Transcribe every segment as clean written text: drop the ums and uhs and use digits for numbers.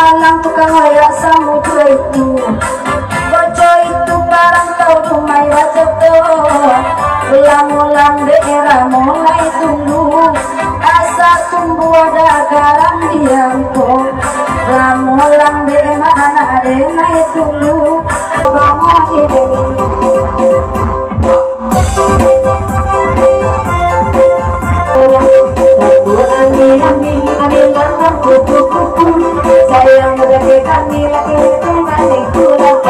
malang tukang hoyak samudra itu. Bojo itu barang tau rumai wajah tuh. Ulang-ulang daerah mulai tumbuh. Asa tumbuh ada garam diangkut. Ulang-ulang daerah anak mulai tumbuh. Bangun ide. Sayang udah kami lagi kembali pulang.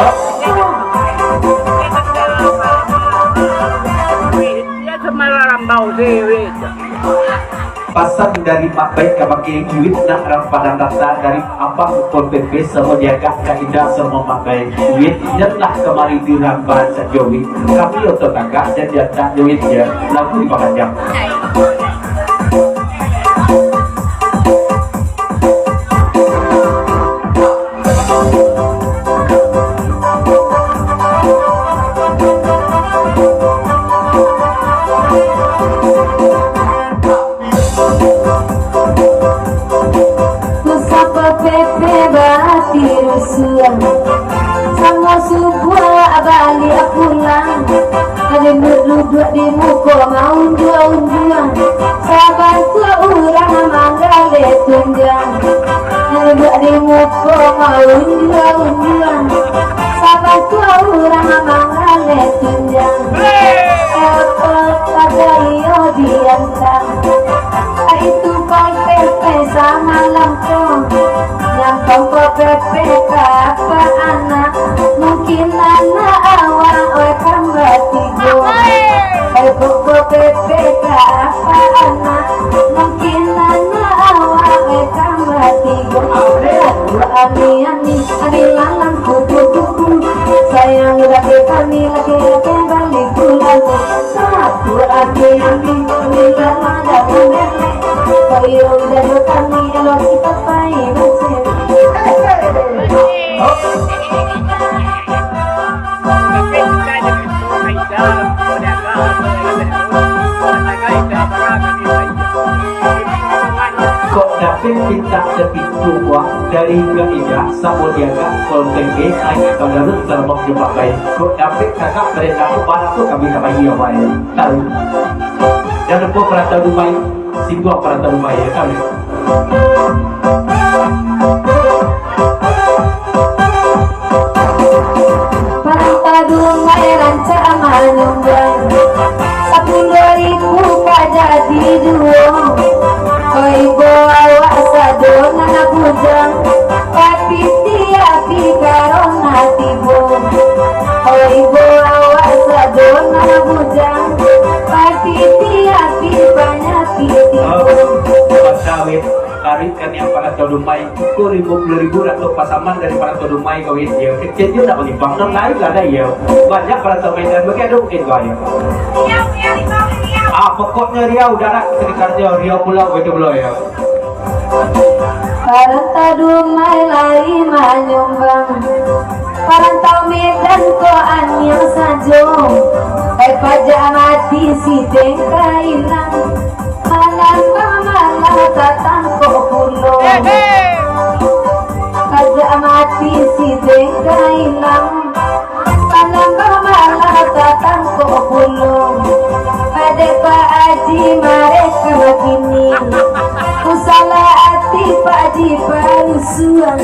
Pasang dari Pak Baik pakai duit nak pada data dari apa pun PP semua dia kaidah semua pakai duit janganlah kemari dirang bahasa Jawi kami untuk kakak dan dia tak duit dia lalu dipakai jam. Sama sebuah balik pulang. Ada duduk di muka mau unjuang. Sabar tua orang manggale tunjang. Ada duduk di muka mau unjuang. Sabar tua orang manggale tunjang. Epot pada iyo diantang. Itu kau pepe sama lampu. Yang kau pepe apa anak mungkin anak awak akan bertiga. Kau pepe apa anak mungkin anak awak akan bertiga. Ani lalang kupu sayang lagi kami lagi balik pulang. Satu ani lalang dalam nenek. Koyo udah kami elok kita pai bersih. Kok dapat kita terpicu dari kaidah samodiaga kontenke hanya kalau termok dipakai. Kok dapat kakak mereka tu barang tu kami tak bagi awal. Tahu? Jangan lupa perantau rumah, singgung perantau rumah ya tahu. Nyumbang 10.000 pak jadi dua. Oi bawa sadona na bujang tapi tiapi karona tibo. Oi bawa sadona na bujang tapi tiapi banyak tibo. Sawit tarikan yang para todumai itu ribu atau pasaman dari para todumai kawin dia kecil juga bagi bangsa lain lah ada ya banyak para todumai bagi ada mungkin kaya pokoknya Riau darah sekitarnya Riau pulau itu belum ya para todumai lain menyumbang parantau Medan ko anyang sajong pajak mati si tengkailang malam malam tatang ko pulo pajak mati si tengkailang malam malam tatang ko pulo pada Pak Haji mereka begini usala hati Pak Haji parusuan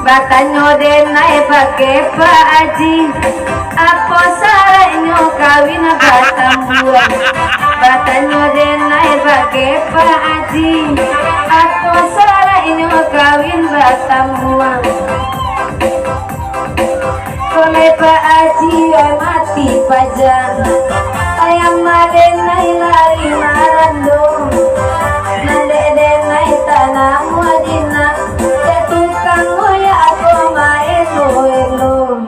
batanyo denai pakai Pak Haji apa saranyo kawin batang buah batanyo denai pakai Pak Haji apa saranyo kawin batang buah oleh Pak Haji mati pajang ayam madenai lari marandong nadenai tanah wadina tukang moya aku main elo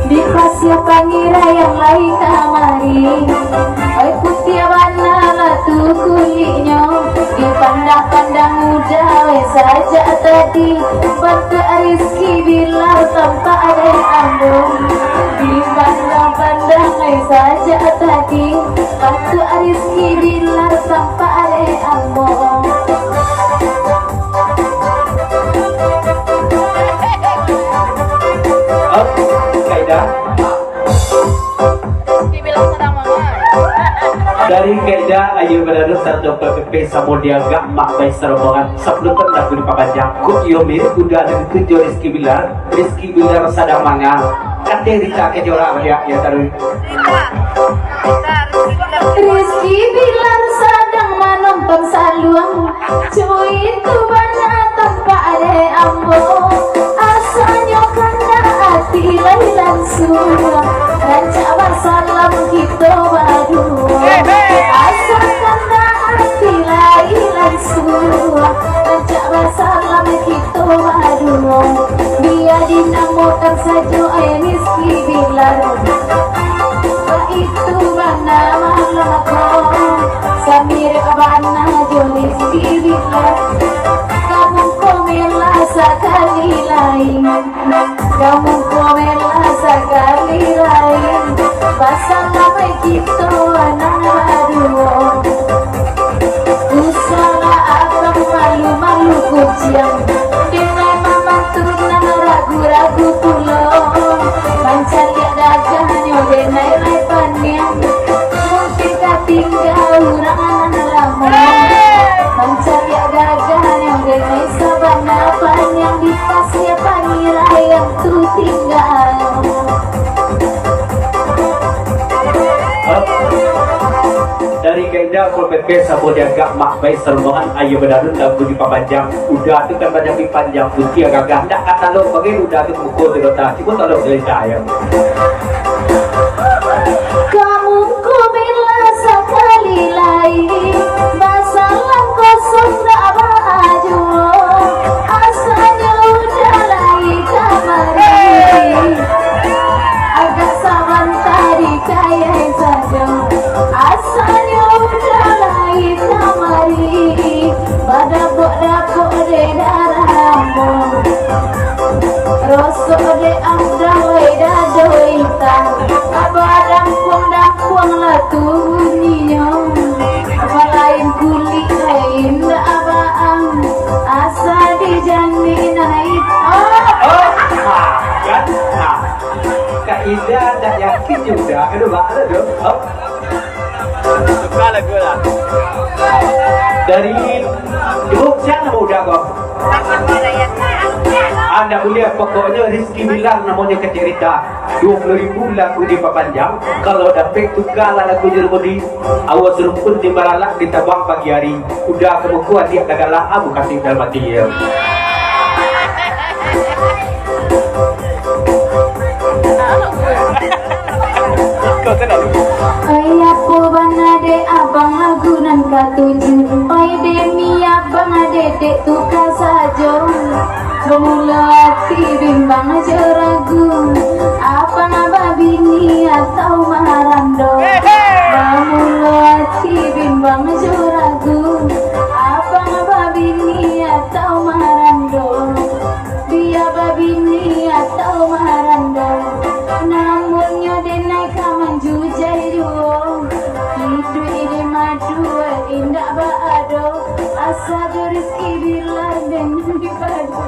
di pasir pangira yang lain kamari oi putih warna latu kulitnya di pandang-pandang muda saja tadi bantu rezeki bila tanpa ada ambung di pandang-pandang saja tadi bantu rezeki bila tanpa ada ambung dari keda ayo beradu sardo PPP Samodiaga mak baik serombongan sebelum terdapat di papanjang kok yo mirip udah ada tujuh Rizky Bilar sadang mangan kate Rita kejora ya taruh Rizky Bilar sedang menumpang saluang cuy itu banyak tanpa ada ambo asalnya karena hati lain langsung raja salam kita berdua asal karena hati lain langsung raja salam kita berdua biar dinamakan saja Rizky Bilar itu mana malako samir abana jolis Bilar kamu komela sekali lain kamu komela sekali lain pasal nama kita anak dua usala abang malu-malu kuciang dengan mama turunan ragu-ragu pulau mancar ya dagahnya denai lepannya mungkin tak tinggal orang lama mancar ya dagahnya denai sabanapan yang di pasnya panira yang tu tinggal dari keda Pol PP Samodiaga mak baik serombongan ayo beradu lagu di papanjang udah tu kan banyak di panjang putih agak ndak kata lo bagi udah tu mukul terota cukup tak lo selesai kamu ku bila sekali lagi masalah kosong tak baju asalnya udah lagi kamari agak saman tadi kayak saja asalnya udah lagi kamari badabok-dabok de darahmu rosok de amdawai dadoita abadang-pong lah bunyinya apa lain kulit lain dah abaang asa dijani naik kan Kak Ida tak yakin juga aduh mak aduh suka lagu lah dari ibu siapa udah kok anda boleh pokoknya Rizky Bilar namanya kecerita 20.000 lagu di papanjang kalau dapat tukar lagu jerumudi awas rumpun di baralak ditabang pagi hari udah kemukuan dia kagalah abu kasih dalam hati ya ayah po banade abang lagunan katuju oi demi abang adek tuka saja bermula hati bimbang aja ragu abang abang bini atau marando bermula hati bimbang aja ragu abang abang bini atau marando dia babini atau marando namunnya denai kaman jujai duo hidup ide madu indah baado asa Rizky Bilar dengan dipadu